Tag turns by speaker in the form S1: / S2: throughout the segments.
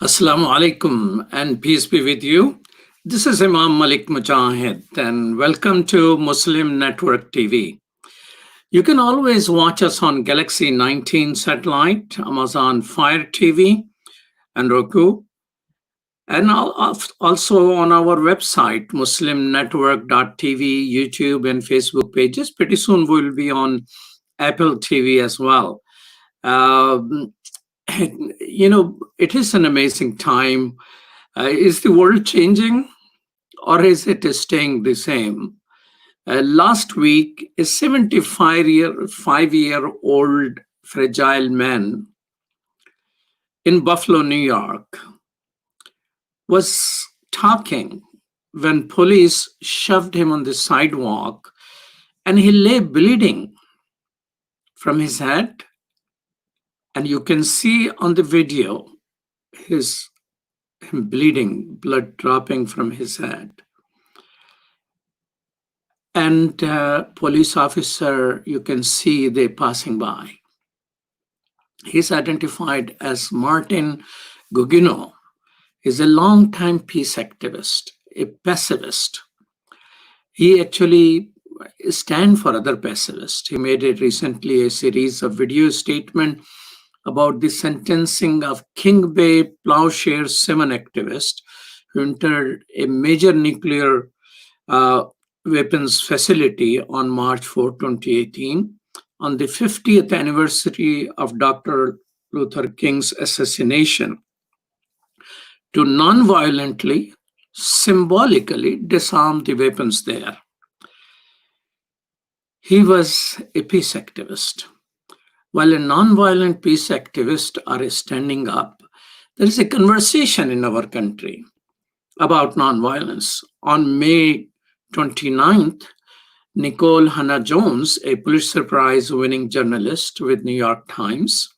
S1: Assalamu alaikum and peace be with you. This is Imam Malik Mujahid and welcome to Muslim Network TV. You can always watch us on Galaxy 19 satellite, Amazon Fire TV, and Roku, and also on our website, muslimnetwork.tv, YouTube, and Facebook pages. Pretty soon we'll be on Apple TV as well. Um, it is an amazing time. Is the world changing or is it staying the same? Last week, a 75-year-old fragile man in Buffalo, New York, was talking when police shoved him on the sidewalk and he lay bleeding from his head. And you can see on the video him bleeding, blood dropping from his head. And police officer, you can see they passing by. He's identified as Martin Gugino. He's a longtime peace activist, a pacifist. He actually stands for other pacifists. He made recently a series of video statements about the sentencing of King Bay Plowshare 7 activist who entered a major nuclear weapons facility on March 4, 2018, on the 50th anniversary of Dr. Luther King's assassination, to non-violently, symbolically disarm the weapons there. He was a peace activist. While a non-violent peace activists are standing up, there is a conversation in our country about non-violence. On May 29th, Nicole Hannah-Jones, a Pulitzer Prize-winning journalist with New York Times,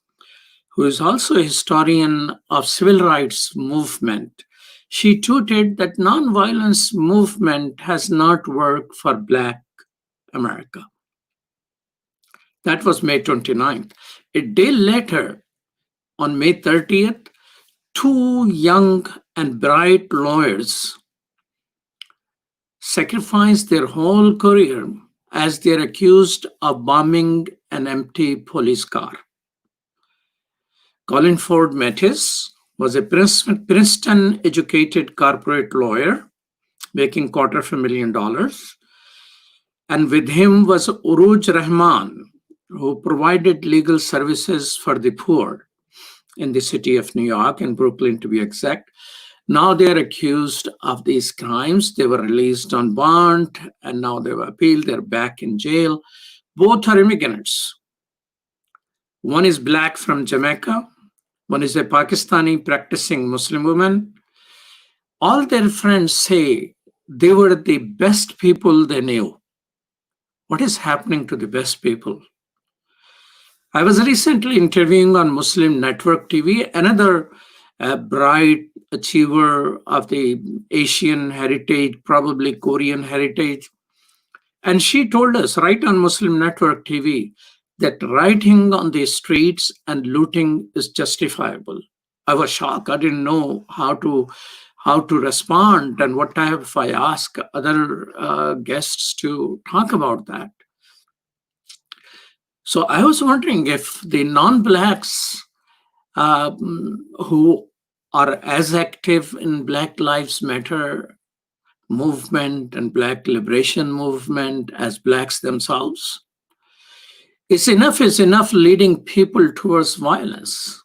S1: who is also a historian of civil rights movement, she tweeted that non-violence movement has not worked for Black America. That was May 29th. A day later, on May 30th, two young and bright lawyers sacrificed their whole career as they're accused of bombing an empty police car. Colin Ford Mattis was a Princeton-educated corporate lawyer making $250,000. And with him was Uruj Rahman, who provided legal services for the poor in the city of New York, in Brooklyn to be exact. Now they're accused of these crimes. They were released on bond, and now they were appealed. They're back in jail. Both are immigrants. One is Black from Jamaica. One is a Pakistani practicing Muslim woman. All their friends say they were the best people they knew. What is happening to the best people? I was recently interviewing on Muslim Network TV another bright achiever of the Asian heritage, probably Korean heritage. And she told us right on Muslim Network TV that rioting on the streets and looting is justifiable. I was shocked. I didn't know how to respond and what type if I ask other guests to talk about that. So I was wondering if the non-Blacks who are as active in Black Lives Matter movement and Black liberation movement as Blacks themselves, is enough leading people towards violence.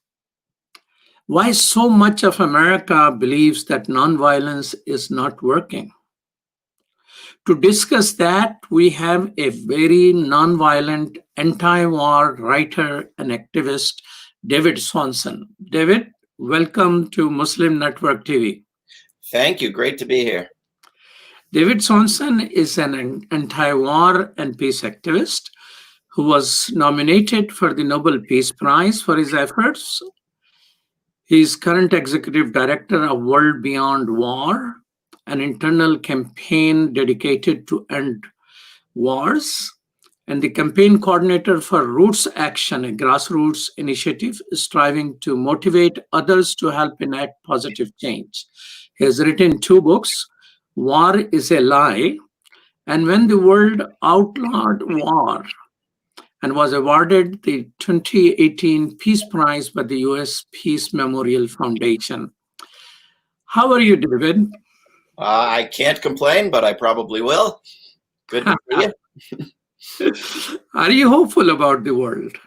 S1: Why so much of America believes that nonviolence is not working? To discuss that, we have a very nonviolent anti-war writer and activist, David Swanson. David, welcome to Muslim Network TV.
S2: Thank you. Great to be here.
S1: David Swanson is an anti-war and peace activist who was nominated for the Nobel Peace Prize for his efforts. He is current executive director of World Beyond War, an internal campaign dedicated to end wars. and the campaign coordinator for Roots Action, a grassroots initiative striving to motivate others to help enact positive change. He has written 2 books, War is a Lie, and When the World Outlawed War, and was awarded the 2018 Peace Prize by the US Peace Memorial Foundation. How are you, David?
S2: I can't complain, but I probably will. Good to see you.
S1: Are you hopeful about the world?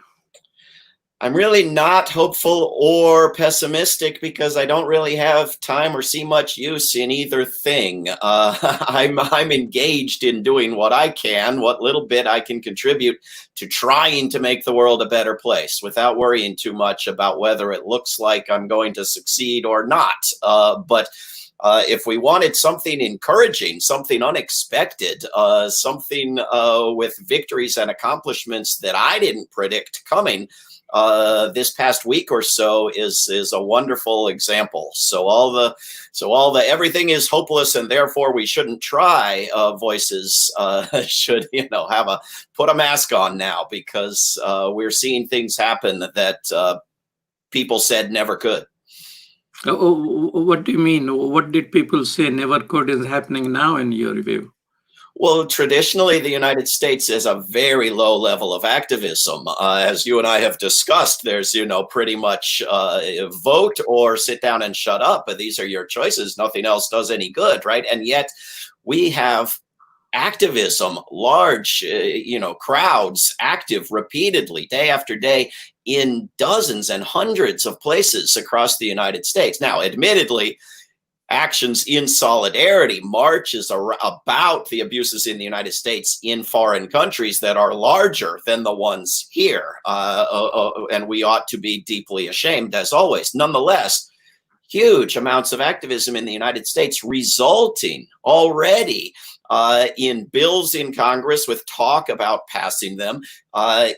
S2: I'm really not hopeful or pessimistic because I don't really have time or see much use in either thing. I'm engaged in doing what I can, what little bit I can contribute to trying to make the world a better place without worrying too much about whether it looks like I'm going to succeed or not. But if we wanted something encouraging, something unexpected, something with victories and accomplishments that I didn't predict coming, this past week or so is a wonderful example. So all the everything is hopeless and therefore we shouldn't try voices should put a mask on now, because we're seeing things happen that people said never could.
S1: What do you mean? What did people say never could is happening now in your view?
S2: Well, traditionally, the United States has a very low level of activism. As you and I have discussed, there's, pretty much vote or sit down and shut up. These are your choices. Nothing else does any good, right? And yet we have activism, large, crowds active repeatedly, day after day, in dozens and hundreds of places across the United States. Now, admittedly, actions in solidarity, marches about the abuses in the United States in foreign countries that are larger than the ones here. And we ought to be deeply ashamed, as always. Nonetheless, huge amounts of activism in the United States resulting already in bills in Congress with talk about passing them,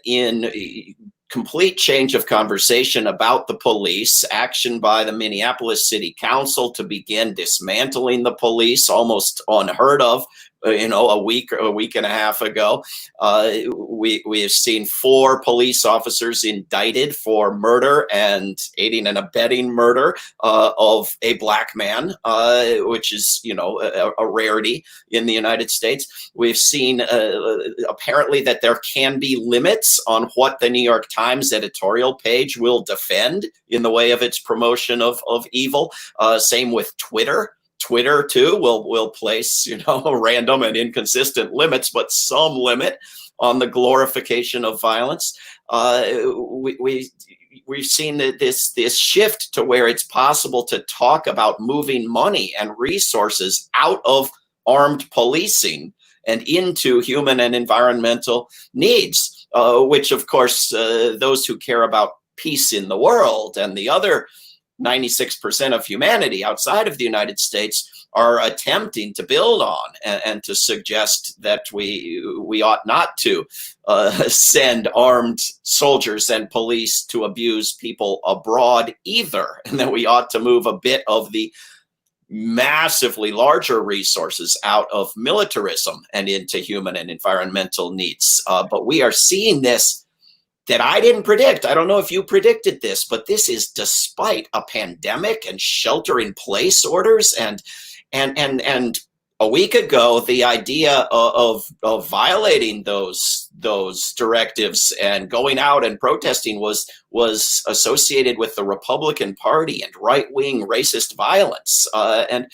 S2: in complete change of conversation about the police, action by the Minneapolis City Council to begin dismantling the police, almost unheard of, a week and a half ago. We have seen 4 police officers indicted for murder and aiding and abetting murder of a black man, which is, a rarity in the United States. We've seen apparently that there can be limits on what the New York Times editorial page will defend in the way of its promotion of evil. Same with Twitter. Twitter too will place, random and inconsistent limits, but some limit on the glorification of violence. We've seen this shift to where it's possible to talk about moving money and resources out of armed policing and into human and environmental needs, which of course those who care about peace in the world and the other 96% of humanity outside of the United States are attempting to build on, and to suggest that we ought not to send armed soldiers and police to abuse people abroad either, and that we ought to move a bit of the massively larger resources out of militarism and into human and environmental needs. But we are seeing this that I didn't predict. I don't know if you predicted this, but this is despite a pandemic and shelter-in-place orders, and a week ago, the idea of violating those directives and going out and protesting was associated with the Republican Party and right-wing racist violence. And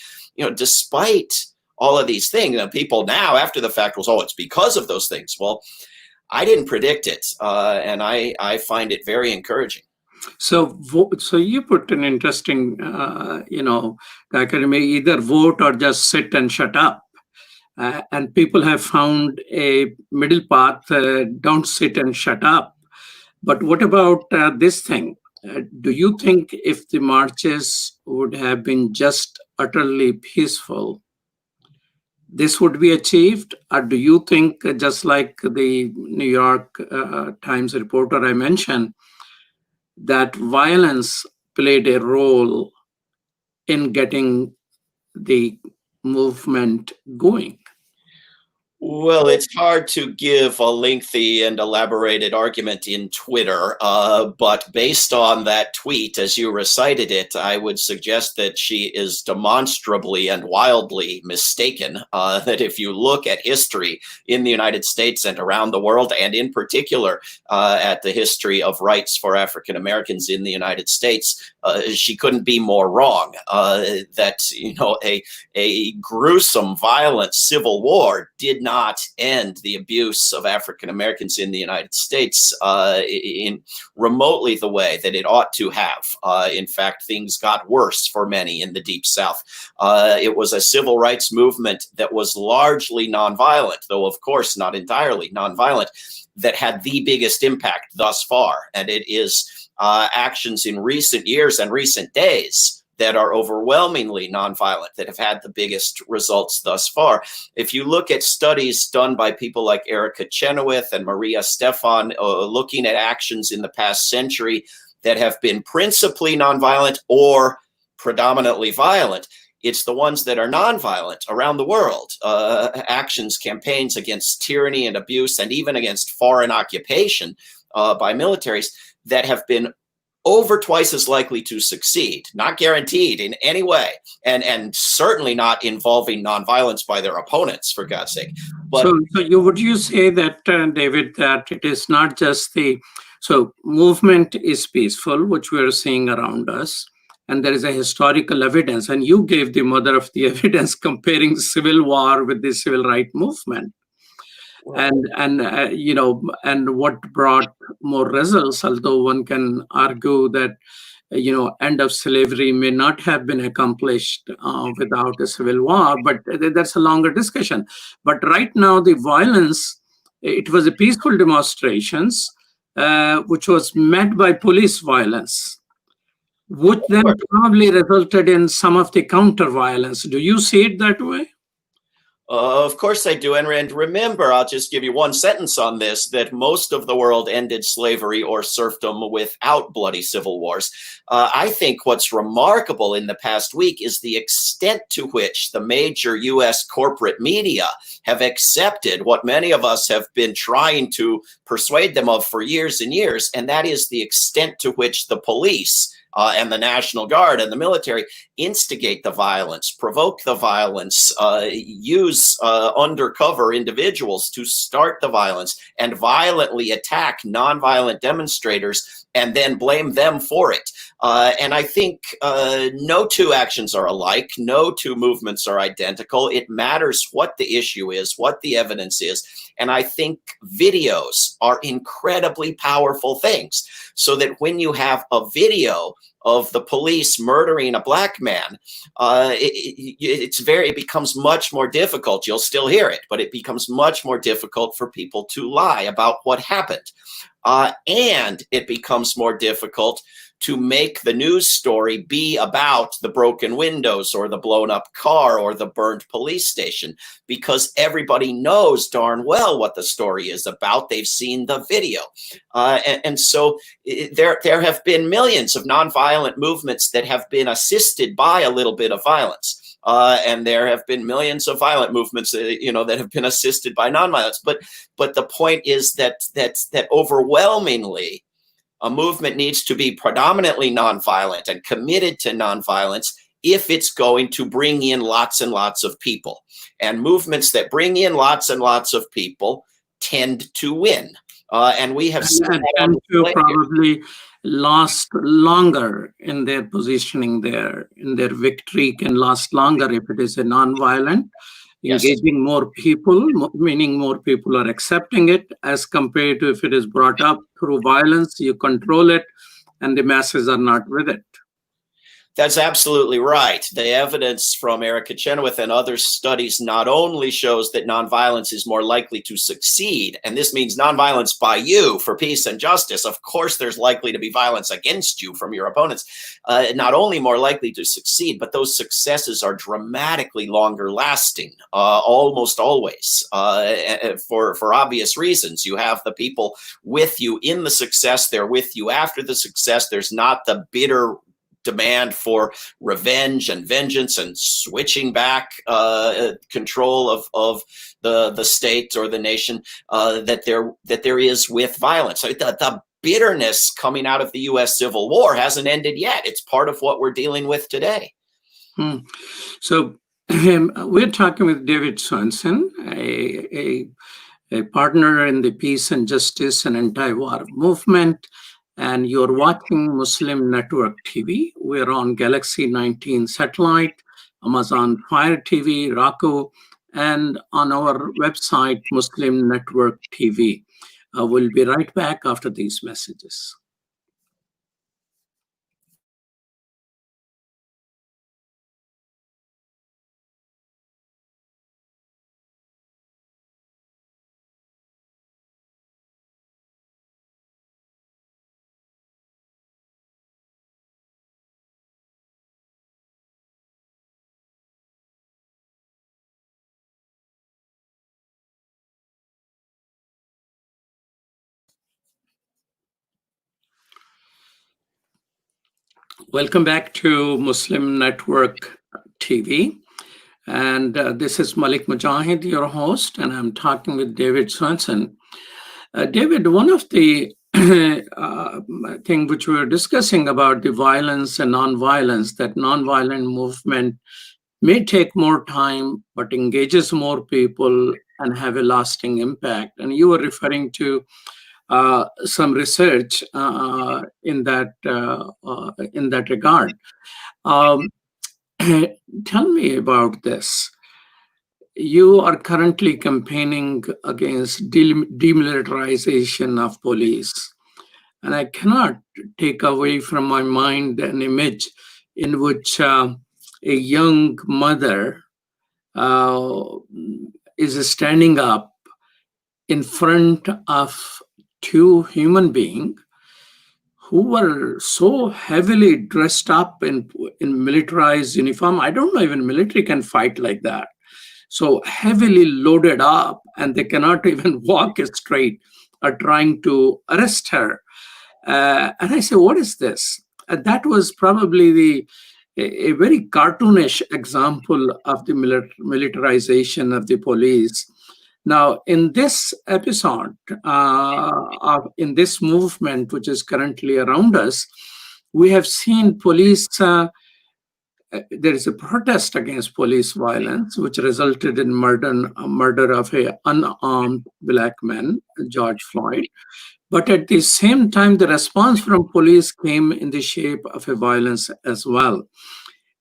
S2: despite all of these things, people now after the fact was, it's because of those things. Well, I didn't predict it, and I find it very encouraging.
S1: So you put an interesting, dichotomy: either vote or just sit and shut up. And people have found a middle path: don't sit and shut up. But what about this thing? Do you think if the marches would have been just utterly peaceful, this would be achieved? Or do you think, just like the New York Times reporter I mentioned, that violence played a role in getting the movement going?
S2: Well, it's hard to give a lengthy and elaborated argument in Twitter, but based on that tweet, as you recited it, I would suggest that she is demonstrably and wildly mistaken. That if you look at history in the United States and around the world, and in particular at the history of rights for African Americans in the United States, she couldn't be more wrong. That a gruesome, violent civil war did not end the abuse of African Americans in the United States in remotely the way that it ought to have. In fact, things got worse for many in the Deep South. It was a civil rights movement that was largely nonviolent, though of course not entirely nonviolent, that had the biggest impact thus far. And it is actions in recent years and recent days that are overwhelmingly nonviolent that have had the biggest results thus far. If you look at studies done by people like Erica Chenoweth and Maria Stefan, looking at actions in the past century that have been principally nonviolent or predominantly violent, it's the ones that are nonviolent around the world, actions, campaigns against tyranny and abuse, and even against foreign occupation by militaries, that have been over twice as likely to succeed, not guaranteed in any way, and certainly not involving nonviolence by their opponents, for God's sake. But
S1: would you say that, David, that it is not just movement is peaceful, which we are seeing around us, and there is a historical evidence, and you gave the mother of the evidence comparing the Civil War with the civil rights movement. And what brought more results, although one can argue that end of slavery may not have been accomplished without a civil war, but that's a longer discussion. But right now, the violence, it was a peaceful demonstrations, which was met by police violence, which then probably resulted in some of the counter violence. Do you see it that way?
S2: Of course I do. And remember, I'll just give you one sentence on this, that most of the world ended slavery or serfdom without bloody civil wars. I think what's remarkable in the past week is the extent to which the major U.S. corporate media have accepted what many of us have been trying to persuade them of for years and years, and that is the extent to which the police and the National Guard and the military instigate the violence, provoke the violence, use undercover individuals to start the violence, and violently attack nonviolent demonstrators and then blame them for it. And I think no two actions are alike. No two movements are identical. It matters what the issue is, what the evidence is. And I think videos are incredibly powerful things, so that when you have a video of the police murdering a black man, it becomes much more difficult. You'll still hear it, but it becomes much more difficult for people to lie about what happened. And it becomes more difficult to make the news story be about the broken windows or the blown up car or the burned police station, because everybody knows darn well what the story is about. They've seen the video. And so there have been millions of nonviolent movements that have been assisted by a little bit of violence. And there have been millions of violent movements, that have been assisted by nonviolence. But the point is that overwhelmingly, a movement needs to be predominantly nonviolent and committed to nonviolence if it's going to bring in lots and lots of people. And movements that bring in lots and lots of people tend to win. And we have seen that
S1: tend to probably last longer in their positioning there, in their victory can last longer if it is a nonviolent. Engaging more people, meaning more people are accepting it, as compared to if it is brought up through violence, you control it, and the masses are not with it.
S2: That's absolutely right. The evidence from Erica Chenoweth and other studies not only shows that nonviolence is more likely to succeed, and this means nonviolence by you for peace and justice. Of course, there's likely to be violence against you from your opponents. Not only more likely to succeed, but those successes are dramatically longer lasting, almost always, for obvious reasons. You have the people with you in the success. They're with you after the success. There's not the bitter demand for revenge and vengeance and switching back control of the state or the nation that there is with violence. The bitterness coming out of the U.S. Civil War hasn't ended yet. It's part of what we're dealing with today.
S1: So we're talking with David Swanson, a partner in the peace and justice and anti-war movement, and you're watching Muslim Network TV. We're on Galaxy 19 satellite, Amazon Fire TV, Roku, and on our website, Muslim Network TV. We'll be right back after these messages. Welcome back to Muslim Network TV. And this is Malik Mujahid, your host, and I'm talking with David Swanson. David, one of the thing which we were discussing about the violence and nonviolence, that nonviolent movement may take more time, but engages more people and have a lasting impact. And you were referring to some research in that regard. Tell me about this. You are currently campaigning against demilitarization of police. And I cannot take away from my mind an image in which a young mother is standing up in front of two human beings who were so heavily dressed up in militarized uniform. I don't know even military can fight like that. So heavily loaded up, and they cannot even walk straight, are trying to arrest her. And I say, what is this? That was probably a very cartoonish example of the militarization of the police. Now, in this episode, in this movement, which is currently around us, we have seen police, there is a protest against police violence, which resulted in murder of an unarmed black man, George Floyd. But at the same time, the response from police came in the shape of a violence as well.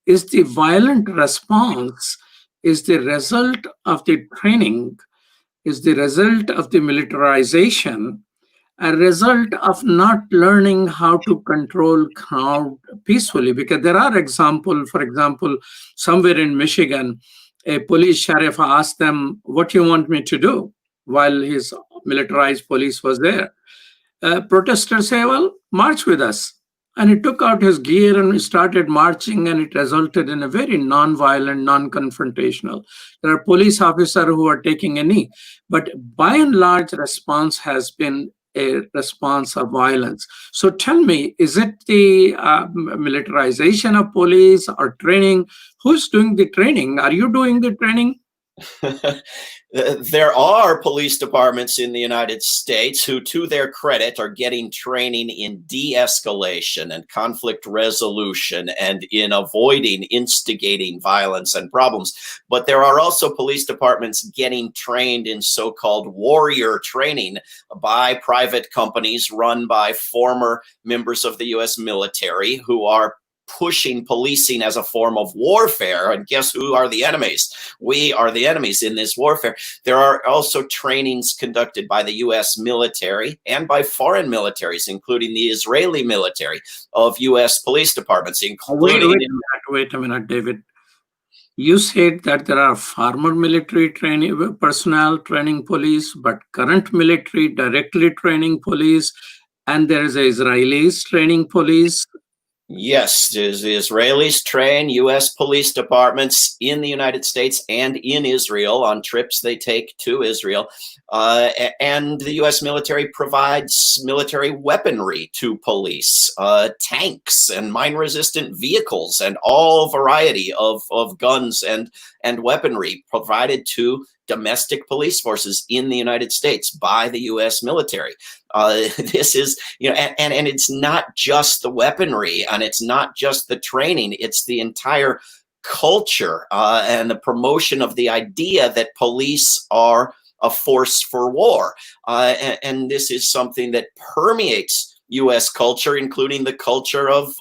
S1: Is the violent response is the result of the training, is the result of the militarization, a result of not learning how to control crowd peacefully? Because there are examples, for example, somewhere in Michigan, a police sheriff asked them, what do you want me to do? While his militarized police was there. Protesters say, well, march with us. And he took out his gear and we started marching, and it resulted in a very non-violent, non-confrontational. There are police officers who are taking a knee. But by and large, response has been a response of violence. So tell me, is it the militarization of police or training? Who's doing the training? Are you doing the training?
S2: There are police departments in the United States who, to their credit, are getting training in de-escalation and conflict resolution and in avoiding instigating violence and problems. But there are also police departments getting trained in so-called warrior training by private companies run by former members of the U.S. military who are pushing policing as a form of warfare. And guess who are the enemies? We are the enemies in this warfare. There are also trainings conducted by the U.S. military and by foreign militaries, including the Israeli military, of U.S. police departments, including...
S1: Wait a minute, David. You said that there are former military training personnel training police, but current military directly training police, and there is Israelis training police.
S2: Yes, the Israelis train U.S. police departments in the United States and in Israel on trips they take to Israel. And the U.S. military provides military weaponry to police, tanks and mine-resistant vehicles, and all variety of guns and weaponry provided to domestic police forces in the United States by the U.S. military. This is, and it's not just the weaponry and it's not just the training, it's the entire culture and the promotion of the idea that police are a force for war. And this is something that permeates U.S. culture, including the culture of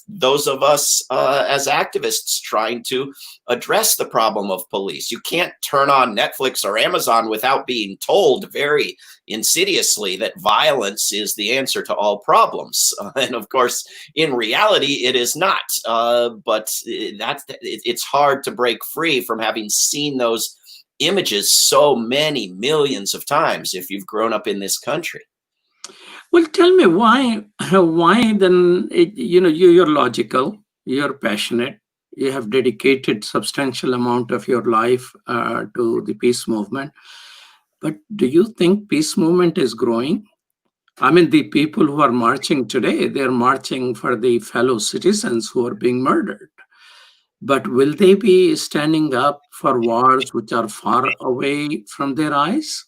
S2: those of us as activists trying to address the problem of police. You can't turn on Netflix or Amazon without being told very insidiously that violence is the answer to all problems. And of course, in reality, it is not. But it's hard to break free from having seen those images so many millions of times if you've grown up in this country.
S1: Well, tell me why then, you're logical, you're passionate, you have dedicated substantial amount of your life to the peace movement. But do you think peace movement is growing? I mean, the people who are marching today, they're marching for the fellow citizens who are being murdered. But will they be standing up for wars which are far away from their eyes?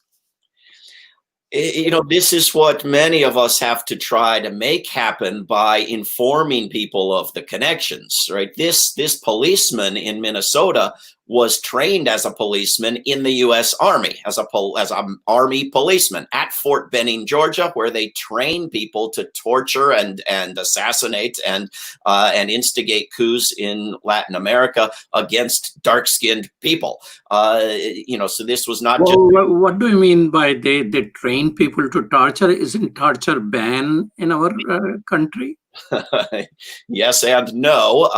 S2: This is what many of us have to try to make happen by informing people of the connections, right? This policeman in Minnesota was trained as a policeman in the U.S. Army, as an Army policeman at Fort Benning, Georgia, where they train people to torture and assassinate and instigate coups in Latin America against dark-skinned people. So this was not just.
S1: What do you mean by they train people to torture? Isn't torture banned in our country?
S2: Yes and no.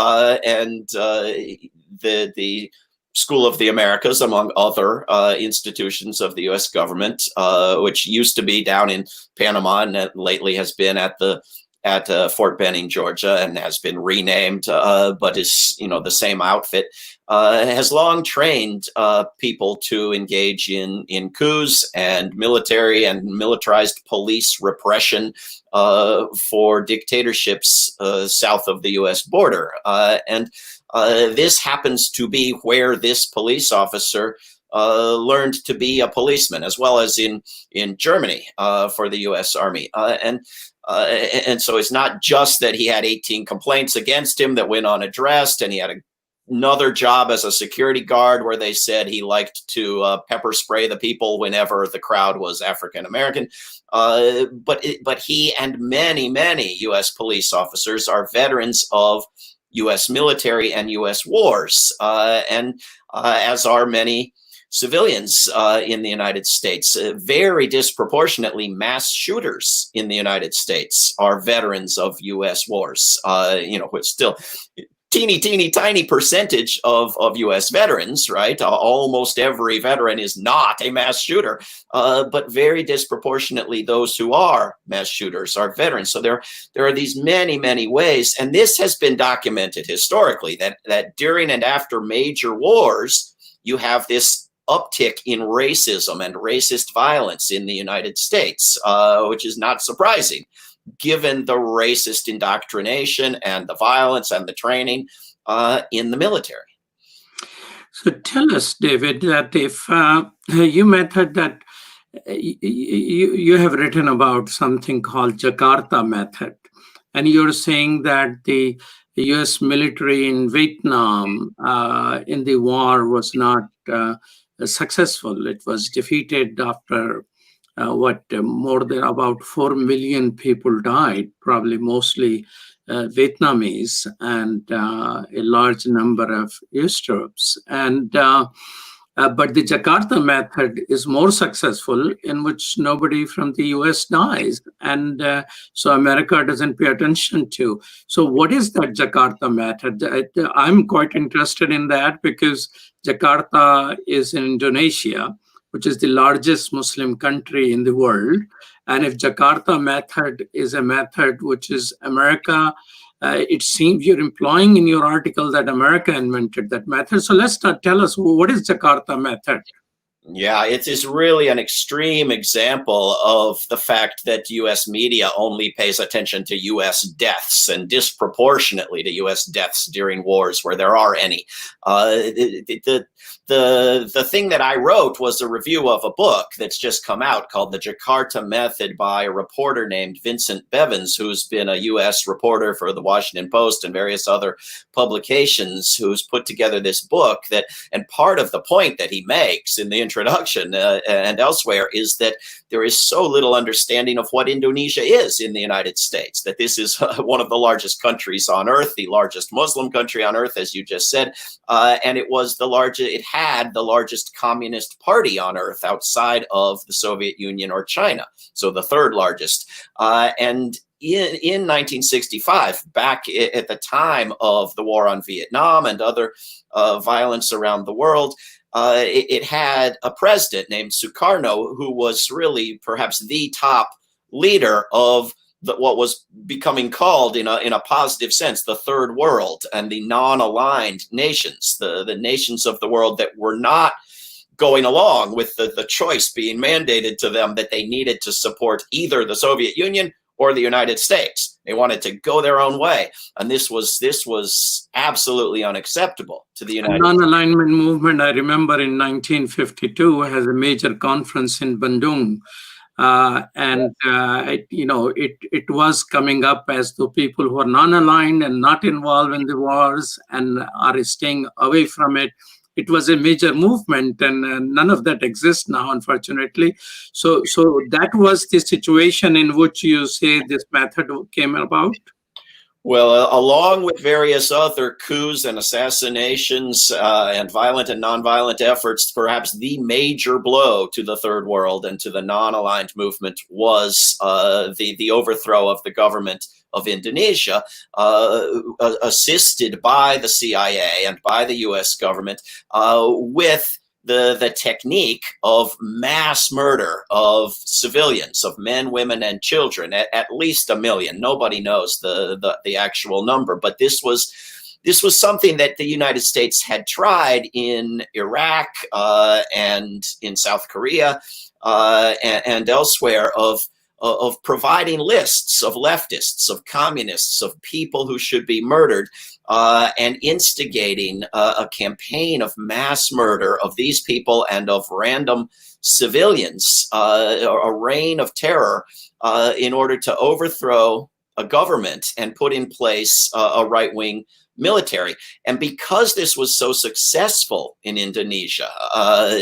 S2: And the School of the Americas, among other institutions of the U.S. government, which used to be down in Panama and lately has been at Fort Benning, Georgia, and has been renamed, but is the same outfit, has long trained people to engage in coups and military and militarized police repression for dictatorships south of the U.S. border. And this happens to be where this police officer learned to be a policeman, as well as in Germany for the U.S. Army. And so it's not just that he had 18 complaints against him that went unaddressed, and he had another job as a security guard where they said he liked to pepper spray the people whenever the crowd was African American. But he and many U.S. police officers are veterans of U.S. military and U.S. wars, and as are many civilians in the United States. Very disproportionately, mass shooters in the United States are veterans of U.S. wars. Which still tiny percentage of U.S. veterans, right? Almost every veteran is not a mass shooter, but very disproportionately those who are mass shooters are veterans. So there are these many ways, and this has been documented historically that during and after major wars, you have this uptick in racism and racist violence in the United States, which is not surprising, given the racist indoctrination and the violence and the training in the military.
S1: So tell us, David, that if you method that you have written about something called Jakarta Method, and you're saying that the U.S. military in Vietnam in the war was not successful. It was defeated after more than about 4 million people died, probably mostly Vietnamese, and a large number of US troops. But the Jakarta Method is more successful, in which nobody from the US dies. And so America doesn't pay attention to. So what is that Jakarta Method? I'm quite interested in that because Jakarta is in Indonesia, which is the largest Muslim country in the world. And if Jakarta method is a method which is America, it seems you're implying in your article that America invented that method. So let's tell us, what is Jakarta method?
S2: Yeah, it is really an extreme example of the fact that U.S. media only pays attention to U.S. deaths, and disproportionately to U.S. deaths during wars where there are any. The thing that I wrote was a review of a book that's just come out called The Jakarta Method by a reporter named Vincent Bevins, who's been a U.S. reporter for the Washington Post and various other publications, who's put together this book and part of the point that he makes in the introduction and elsewhere is that there is so little understanding of what Indonesia is in the United States, that this is one of the largest countries on earth, the largest Muslim country on earth, as you just said, and it had the largest communist party on earth outside of the Soviet Union or China, so the third largest. And in 1965, back at the time of the war on Vietnam and other violence around the world, it had a president named Sukarno, who was really perhaps the top leader of what was becoming called, in a positive sense, the third world and the non-aligned nations, the nations of the world that were not going along with the choice being mandated to them that they needed to support either the Soviet Union or the United States. They wanted to go their own way, and this was absolutely unacceptable to the United States.
S1: Non-alignment movement, I remember in 1952, has a major conference in Bandung, it was coming up as though people who are non-aligned and not involved in the wars and are staying away from it. It was a major movement, and none of that exists now, unfortunately. So that was the situation in which you say this method came about?
S2: Well, along with various other coups and assassinations and violent and nonviolent efforts, perhaps the major blow to the third world and to the non-aligned movement was the overthrow of the government of Indonesia, assisted by the CIA and by the US government, with the technique of mass murder of civilians, of men, women, and children, at least 1 million. Nobody knows the actual number, but this was something that the United States had tried in Iraq and in South Korea and elsewhere of providing lists of leftists, of communists, of people who should be murdered, and instigating a campaign of mass murder of these people and of random civilians, a reign of terror, in order to overthrow a government and put in place a right-wing military. And because this was so successful in Indonesia,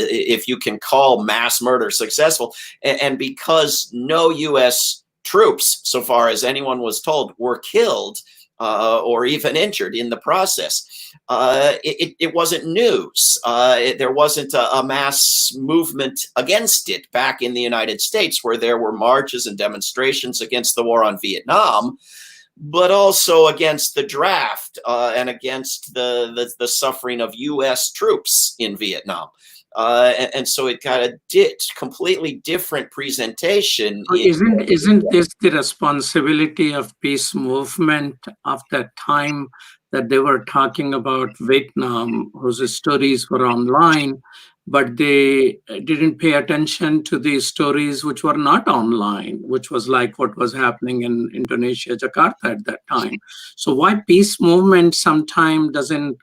S2: if you can call mass murder successful, and because no U.S. troops, so far as anyone was told, were killed or even injured in the process, it wasn't news. There wasn't a mass movement against it back in the United States, where there were marches and demonstrations against the war on Vietnam, but also against the draft and against the suffering of U.S. troops in Vietnam. And so it got a completely different presentation.
S1: Isn't this the responsibility of peace movement of that time that they were talking about Vietnam, whose stories were online, but they didn't pay attention to the stories which were not online, which was like what was happening in Indonesia, Jakarta at that time. So why peace movement sometimes doesn't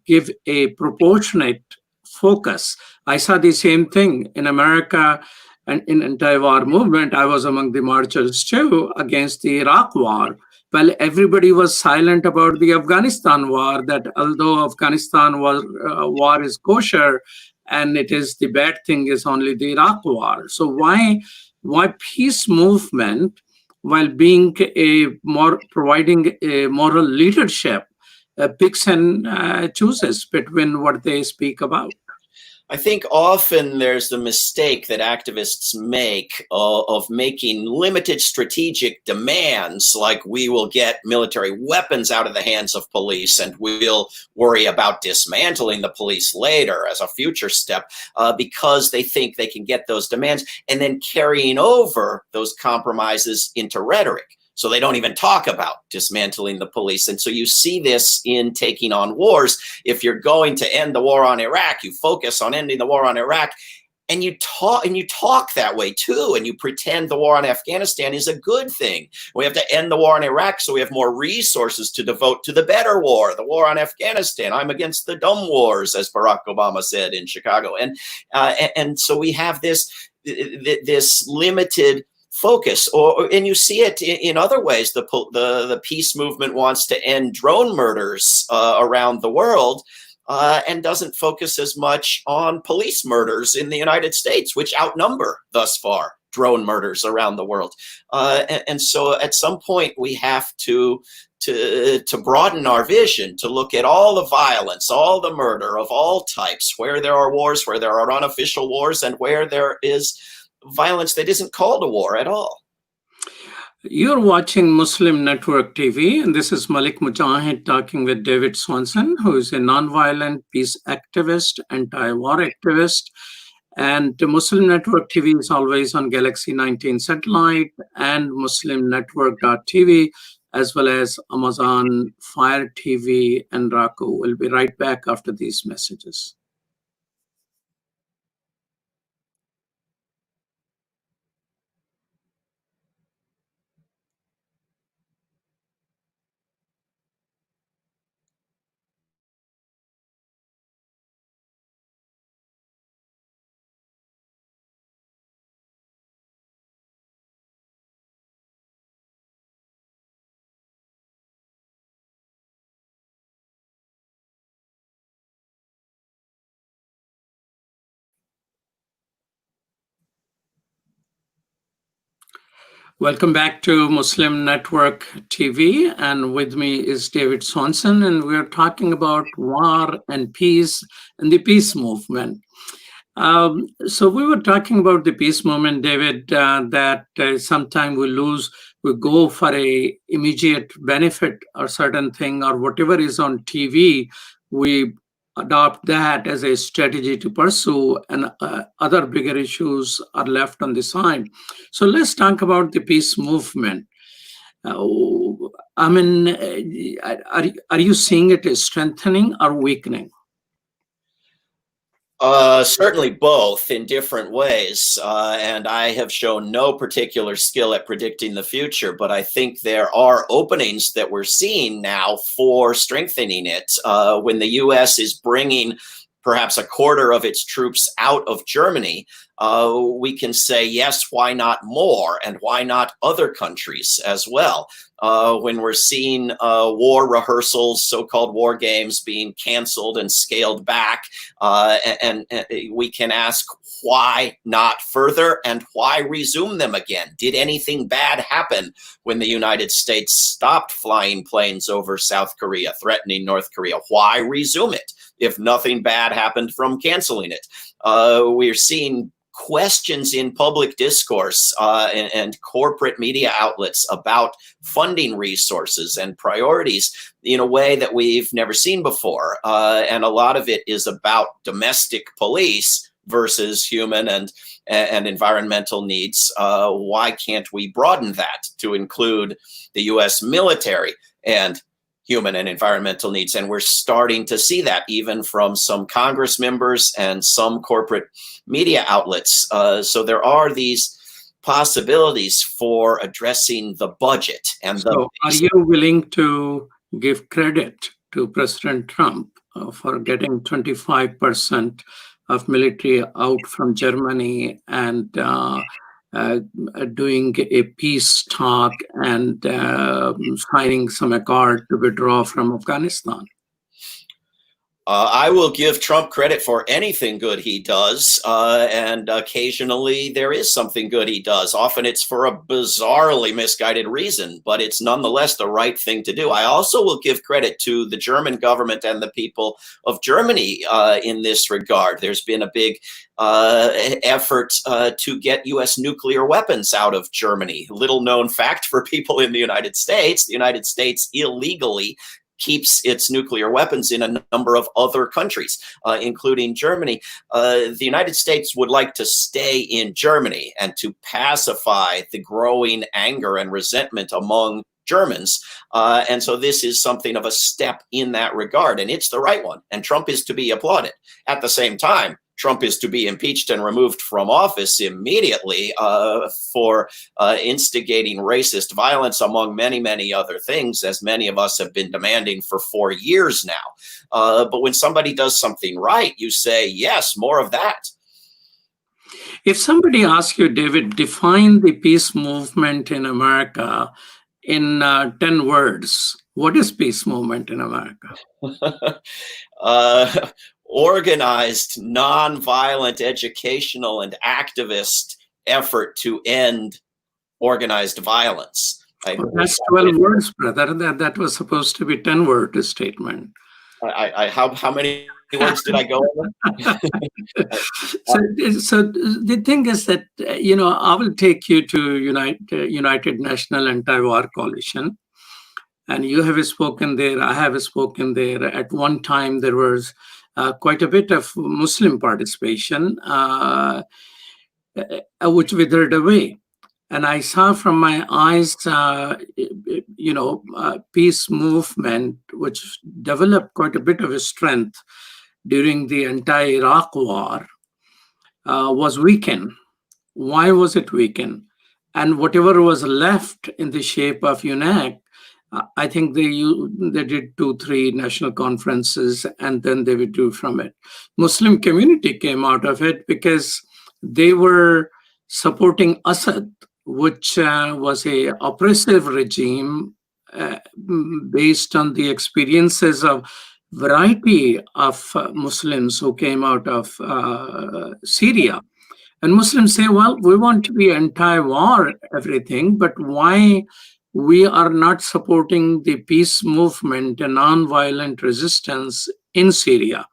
S1: give a proportionate focus? I saw the same thing in America and in anti-war movement. I was among the marchers too against the Iraq war. Well, everybody was silent about the Afghanistan war, that although Afghanistan war is kosher, and it is the bad thing is only the Iraq war. So why peace movement, while being providing a moral leadership, picks and chooses between what they speak about?
S2: I think often there's the mistake that activists make of making limited strategic demands, like we will get military weapons out of the hands of police and we'll worry about dismantling the police later as a future step, because they think they can get those demands and then carrying over those compromises into rhetoric. So they don't even talk about dismantling the police. And so you see this in taking on wars. If you're going to end the war on Iraq, you focus on ending the war on Iraq, and you talk that way too, and you pretend the war on Afghanistan is a good thing. We have to end the war on Iraq so we have more resources to devote to the better war, the war on Afghanistan. I'm against the dumb wars, as Barack Obama said in Chicago. And so we have this limited focus, and you see it in other ways. The peace movement wants to end drone murders around the world, and doesn't focus as much on police murders in the United States, which outnumber thus far drone murders around the world. And so at some point we have to broaden our vision, to look at all the violence, all the murder of all types, where there are wars, where there are unofficial wars, and where there is violence that isn't called a war at all.
S1: You're watching Muslim Network TV, and this is Malik Mujahid talking with David Swanson, who is a nonviolent peace activist, anti-war activist. And the Muslim Network TV is always on Galaxy 19 satellite and muslimnetwork.tv, as well as Amazon Fire TV and Roku. We'll be right back after these messages. Welcome back to Muslim Network TV, and with me is David Swanson, and we're talking about war and peace and the peace movement. So we were talking about the peace movement, David, that sometimes we go for a immediate benefit or certain thing or whatever is on TV, we adopt that as a strategy to pursue, and other bigger issues are left on the side. So let's talk about the peace movement. I mean, are you seeing it as strengthening or weakening?
S2: Certainly both in different ways. And I have shown no particular skill at predicting the future, but I think there are openings that we're seeing now for strengthening it. When the US is bringing perhaps a quarter of its troops out of Germany, we can say, yes, why not more? And why not other countries as well? When we're seeing war rehearsals, so-called war games being canceled and scaled back, and we can ask, why not further, and why resume them again? Did anything bad happen when the United States stopped flying planes over South Korea, threatening North Korea? Why resume it if nothing bad happened from canceling it? We're seeing questions in public discourse and corporate media outlets about funding resources and priorities in a way that we've never seen before. And a lot of it is about domestic police versus human and environmental needs. Why can't we broaden that to include the US military and human and environmental needs? And we're starting to see that even from some Congress members and some corporate media outlets. So there are these possibilities for addressing the budget. And
S1: so are you willing to give credit to President Trump for getting 25% of military out from Germany and doing a peace talk and signing some accord to withdraw from Afghanistan?
S2: I will give Trump credit for anything good he does, and occasionally there is something good he does. Often it's for a bizarrely misguided reason, but it's nonetheless the right thing to do. I also will give credit to the German government and the people of Germany in this regard. There's been a big effort to get U.S. nuclear weapons out of Germany. Little known fact for people in the United States illegally keeps its nuclear weapons in a number of other countries, including Germany. The United States would like to stay in Germany and to pacify the growing anger and resentment among Germans. And so this is something of a step in that regard, and it's the right one. And Trump is to be applauded. At the same time, Trump is to be impeached and removed from office immediately for instigating racist violence, among many, many other things, as many of us have been demanding for 4 years now. But when somebody does something right, you say, yes, more of that.
S1: If somebody asks you, David, define the peace movement in America in 10 words, what is peace movement in America?
S2: Organized, nonviolent, educational, and activist effort to end organized violence.
S1: That's 12 words, brother. That was supposed to be 10-word statement.
S2: How many words did I go over?
S1: So the thing is that, I will take you to United National Anti-War Coalition. And you have spoken there, I have spoken there. At one time, there was quite a bit of Muslim participation, which withered away. And I saw from my eyes, peace movement, which developed quite a bit of a strength during the anti-Iraq war, was weakened. Why was it weakened? And whatever was left in the shape of UNAC, I think they did 2-3 national conferences, and then they withdrew from it. Muslim community came out of it because they were supporting Assad, which was a oppressive regime based on the experiences of variety of Muslims who came out of Syria. And Muslims say, well, we want to be anti-war, everything, but why we are not supporting the peace movement and nonviolent resistance in Syria?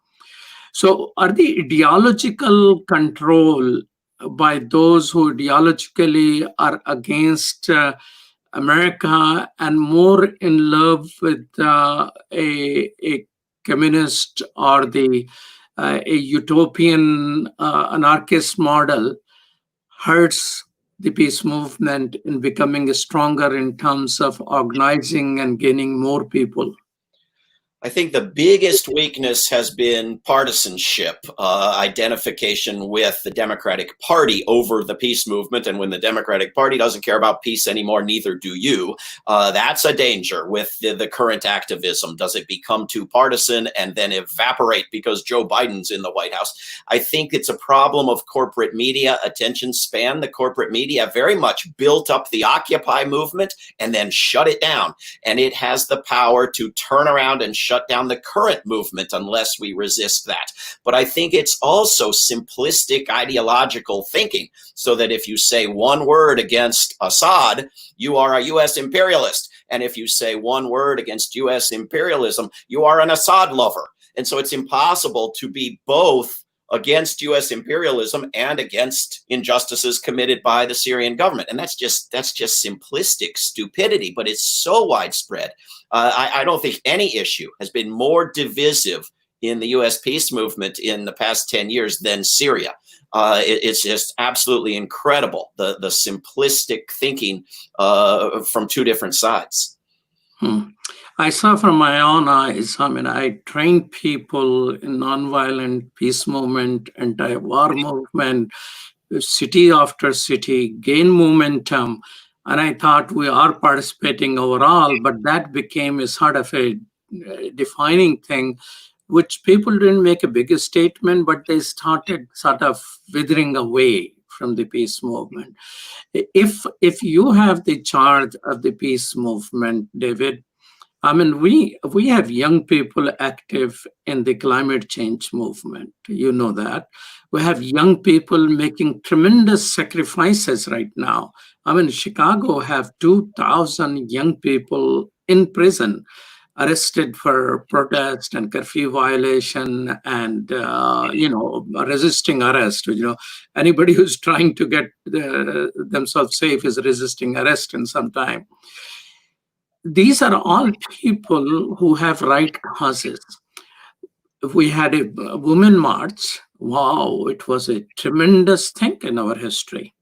S1: So are the ideological control by those who ideologically are against America and more in love with a communist or a utopian anarchist model hurts the peace movement in becoming stronger in terms of organizing and gaining more people?
S2: I think the biggest weakness has been partisanship, identification with the Democratic Party over the peace movement. And when the Democratic Party doesn't care about peace anymore, neither do you. That's a danger with the current activism. Does it become too partisan and then evaporate because Joe Biden's in the White House? I think it's a problem of corporate media attention span. The corporate media very much built up the Occupy movement and then shut it down. And it has the power to turn around and shut down the current movement unless we resist that. But I think it's also simplistic ideological thinking, so that if you say one word against Assad, you are a U.S. imperialist. And if you say one word against U.S. imperialism, you are an Assad lover. And so it's impossible to be both against U.S. imperialism and against injustices committed by the Syrian government. And that's just simplistic stupidity, but it's so widespread. I don't think any issue has been more divisive in the U.S. peace movement in the past 10 years than Syria. It's just absolutely incredible, the simplistic thinking from two different sides.
S1: I saw from my own eyes. I mean, I trained people in nonviolent peace movement, anti-war movement, city after city, gain momentum. And I thought we are participating overall, but that became a sort of a defining thing, which people didn't make a bigger statement, but they started sort of withering away from the peace movement. If you have the charge of the peace movement, David, I mean, we have young people active in the climate change movement. You know that. We have young people making tremendous sacrifices right now. I mean, Chicago have 2,000 young people in prison, arrested for protest and curfew violation and resisting arrest. Anybody who's trying to get themselves safe is resisting arrest in some time. These are all people who have right causes. If we had a women march, wow, it was a tremendous thing in our history.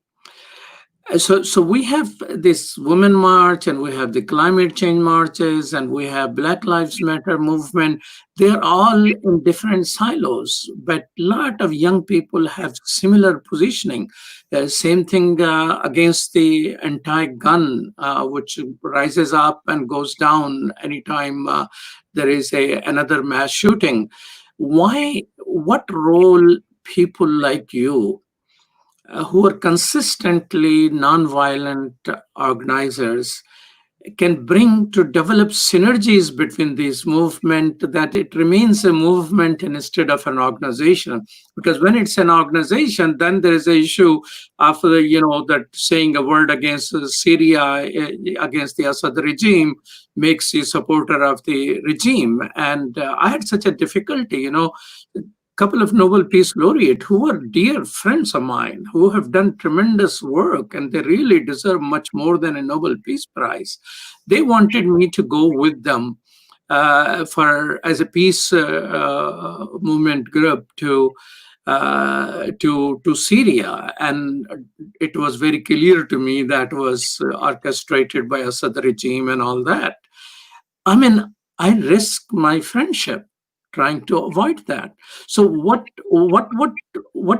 S1: So we have this women march, and we have the climate change marches, and we have Black Lives Matter movement. They're all in different silos, but a lot of young people have similar positioning. Same thing against the anti-gun, which rises up and goes down anytime there is another mass shooting. Why? What role people like you who are consistently nonviolent organizers can bring to develop synergies between these movements, that it remains a movement instead of an organization? Because when it's an organization, then there is an issue of that saying a word against Syria, against the Assad regime, makes you supporter of the regime. And I had such a difficulty, couple of Nobel Peace Laureates who are dear friends of mine, who have done tremendous work, and they really deserve much more than a Nobel Peace Prize. They wanted me to go with them as a peace movement group to Syria, and it was very clear to me that was orchestrated by Assad regime and all that. I mean, I risk my friendship trying to avoid that. So what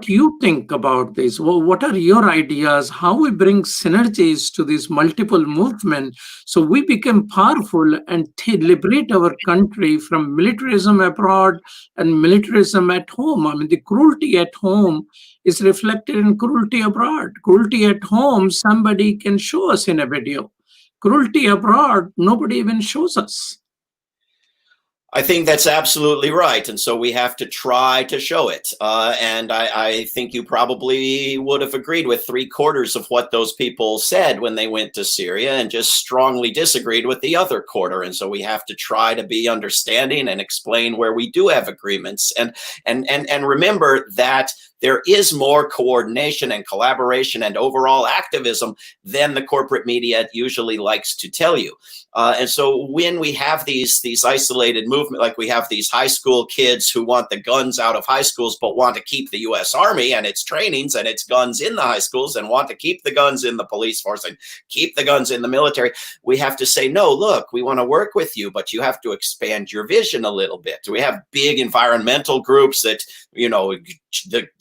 S1: you think about this? What are your ideas? How we bring synergies to these multiple movements so we become powerful and liberate our country from militarism abroad and militarism at home? I mean, the cruelty at home is reflected in cruelty abroad. Cruelty at home, somebody can show us in a video. Cruelty abroad, nobody even shows us.
S2: I think that's absolutely right. And so we have to try to show it. And I think you probably would have agreed with 3/4 of what those people said when they went to Syria, and just strongly disagreed with the other quarter. And so we have to try to be understanding and explain where we do have agreements. And remember that there is more coordination and collaboration and overall activism than the corporate media usually likes to tell you. And so when we have these isolated movement, like we have these high school kids who want the guns out of high schools, but want to keep the U.S. Army and its trainings and its guns in the high schools, and want to keep the guns in the police force and keep the guns in the military, we have to say, no, look, we want to work with you, but you have to expand your vision a little bit. We have big environmental groups that,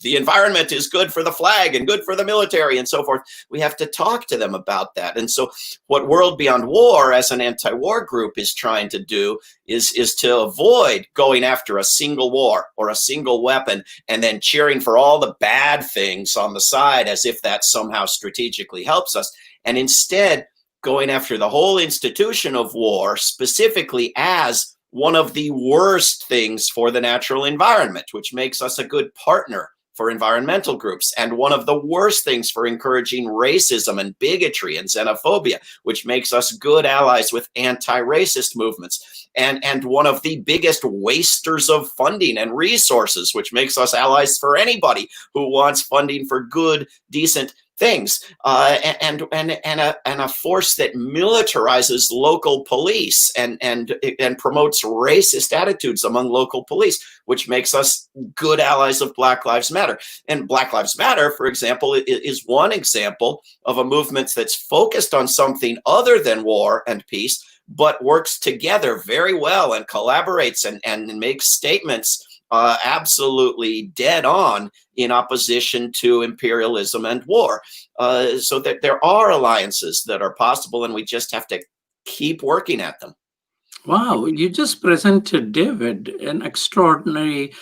S2: the environment is good for the flag and good for the military and so forth. We have to talk to them about that. And so what World Beyond War as an anti-war group is trying to do is to avoid going after a single war or a single weapon and then cheering for all the bad things on the side as if that somehow strategically helps us. And instead going after the whole institution of war specifically as one of the worst things for the natural environment, which makes us a good partner for environmental groups, and one of the worst things for encouraging racism and bigotry and xenophobia, which makes us good allies with anti-racist movements, and one of the biggest wasters of funding and resources, which makes us allies for anybody who wants funding for good, decent things, and a force that militarizes local police and promotes racist attitudes among local police, which makes us good allies of Black Lives Matter. And Black Lives Matter, for example, is one example of a movement that's focused on something other than war and peace, but works together very well and collaborates and makes statements absolutely dead on in opposition to imperialism and war. So that there are alliances that are possible, and we just have to keep working at them.
S1: Wow, you just presented, David, an extraordinary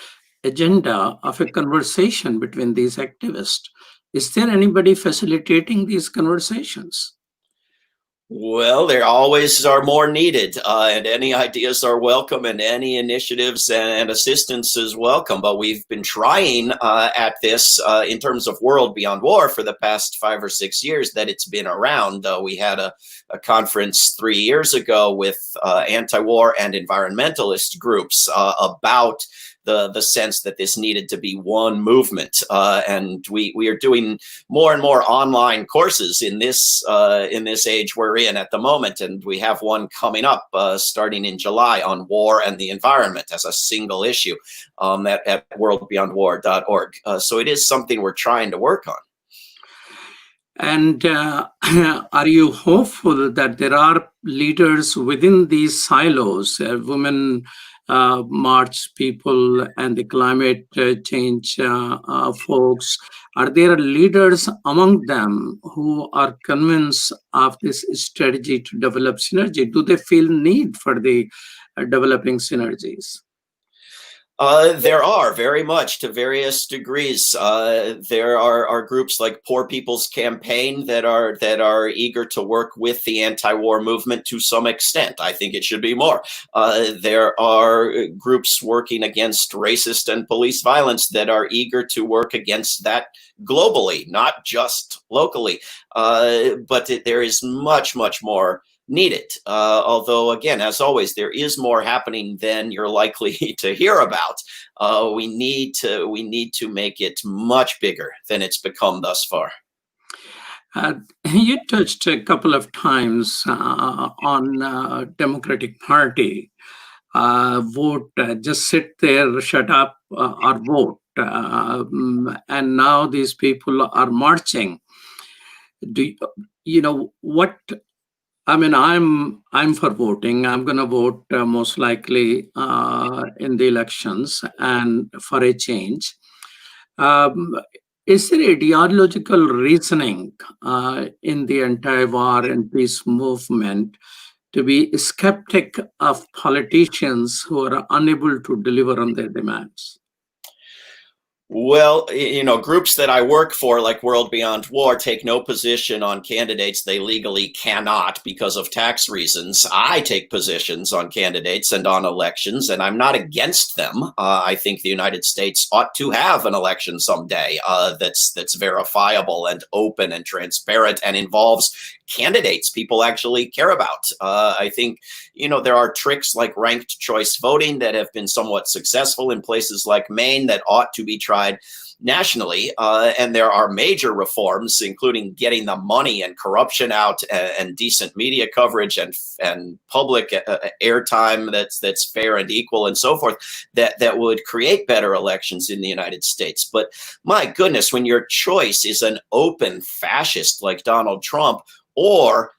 S1: agenda of a conversation between these activists. Is there anybody facilitating these conversations?
S2: Well, there always are more needed, and any ideas are welcome, and any initiatives and assistance is welcome. But we've been trying at this in terms of World Beyond War for the past 5 or 6 years that it's been around. We had a conference 3 years ago with anti-war and environmentalist groups about the sense that this needed to be one movement, and we are doing more and more online courses in this age we're in at the moment, and we have one coming up starting in July on war and the environment as a single issue at worldbeyondwar.org. So it is something we're trying to work on.
S1: And are you hopeful that there are leaders within these silos, women march people and the climate change folks? Are there leaders among them who are convinced of this strategy to develop synergy? Do they feel need for the developing synergies?
S2: There are, very much, to various degrees. There are groups like Poor People's Campaign that are eager to work with the anti-war movement to some extent. I think it should be more. There are groups working against racist and police violence that are eager to work against that globally, not just locally. But there is much, much more needed. Although, again, as always, there is more happening than you're likely to hear about. We need to make it much bigger than it's become thus far.
S1: You touched a couple of times on Democratic Party. Vote, just sit there, shut up, or vote. And now these people are marching. Do you know what? I mean, I'm for voting. I'm going to vote most likely in the elections and for a change. Is there ideological reasoning in the anti-war and peace movement to be skeptic of politicians who are unable to deliver on their demands?
S2: Well, groups that I work for, like World Beyond War, take no position on candidates they legally cannot because of tax reasons. I take positions on candidates and on elections, and I'm not against them. I think the United States ought to have an election someday that's verifiable and open and transparent and involves candidates people actually care about. I think, there are tricks like ranked choice voting that have been somewhat successful in places like Maine that ought to be tried nationally. And there are major reforms, including getting the money and corruption out, and decent media coverage and public airtime that's fair and equal and so forth, that would create better elections in the United States. But my goodness, when your choice is an open fascist like Donald Trump, or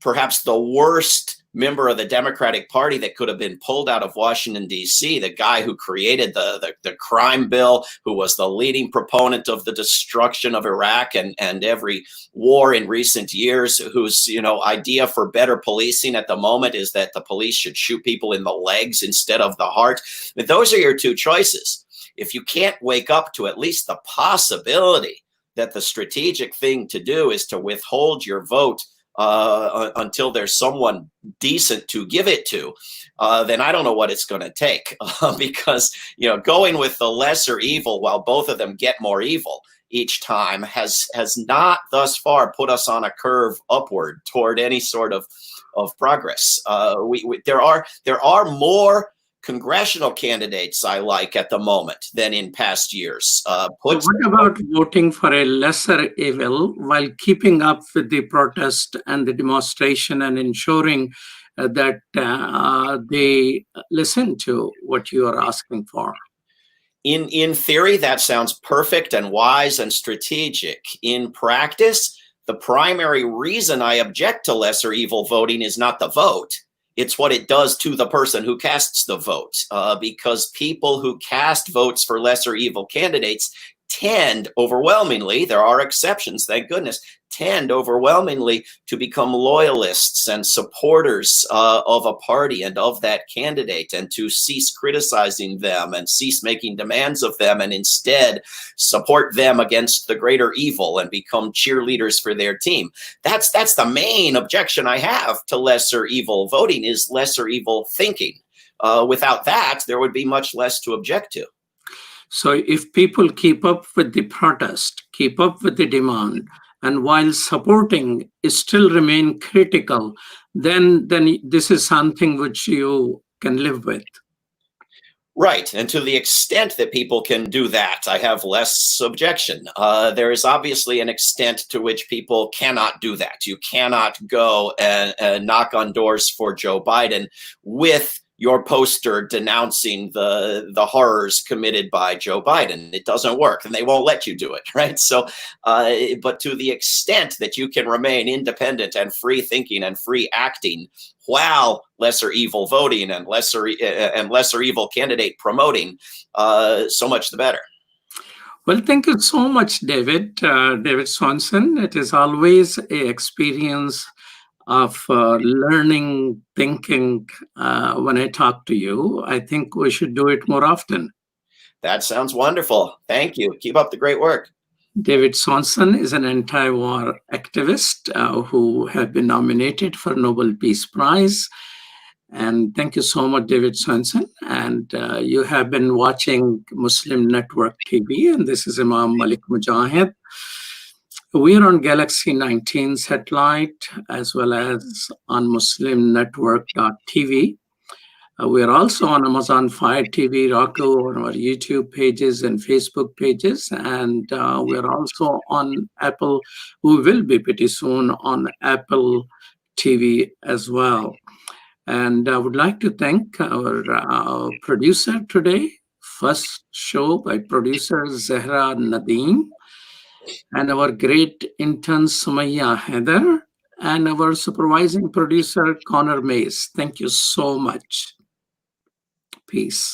S2: perhaps the worst member of the Democratic Party that could have been pulled out of Washington, D.C., the guy who created the crime bill, who was the leading proponent of the destruction of Iraq and every war in recent years, whose idea for better policing at the moment is that the police should shoot people in the legs instead of the heart. But those are your two choices. If you can't wake up to at least the possibility that the strategic thing to do is to withhold your vote until there's someone decent to give it to, then I don't know what it's going to take. Because going with the lesser evil while both of them get more evil each time has not thus far put us on a curve upward toward any sort of progress. There are more congressional candidates I like at the moment than in past years.
S1: What about voting for a lesser evil while keeping up with the protest and the demonstration and ensuring that they listen to what you are asking for?
S2: In theory, that sounds perfect and wise and strategic. In practice, the primary reason I object to lesser evil voting is not the vote. It's what it does to the person who casts the vote, because people who cast votes for lesser evil candidates tend, overwhelmingly, there are exceptions, thank goodness, tend overwhelmingly to become loyalists and supporters of a party and of that candidate, and to cease criticizing them and cease making demands of them, and instead support them against the greater evil and become cheerleaders for their team. That's the main objection I have to lesser evil voting, is lesser evil thinking. Without that, there would be much less to object to.
S1: So if people keep up with the protest, keep up with the demand, and while supporting still remain critical, then this is something which you can live with.
S2: Right. And to the extent that people can do that, I have less objection. There is obviously an extent to which people cannot do that. You cannot go and knock on doors for Joe Biden with your poster denouncing the horrors committed by Joe Biden. It doesn't work, and they won't let you do it, right? So, but to the extent that you can remain independent and free thinking and free acting while lesser evil voting and lesser evil candidate promoting, so much the better.
S1: Well, thank you so much, David. David Swanson. It is always an experience of learning, thinking when I talk to you. I think we should do it more often.
S2: That sounds wonderful. Thank you. Keep up the great work.
S1: David Swanson is an anti-war activist who has been nominated for Nobel Peace Prize. And thank you so much, David Swanson. And you have been watching Muslim Network TV, and this is Imam Malik Mujahid. We are on Galaxy 19 satellite, as well as on muslimnetwork.tv. We are also on Amazon Fire TV, Roku, on our YouTube pages and Facebook pages. And we are also on Apple. We will be pretty soon on Apple TV as well. And I would like to thank our producer today, first show by producer Zahra Nadeem, and our great intern Sumaya Heather, and our supervising producer Connor Mays. Thank you so much. Peace.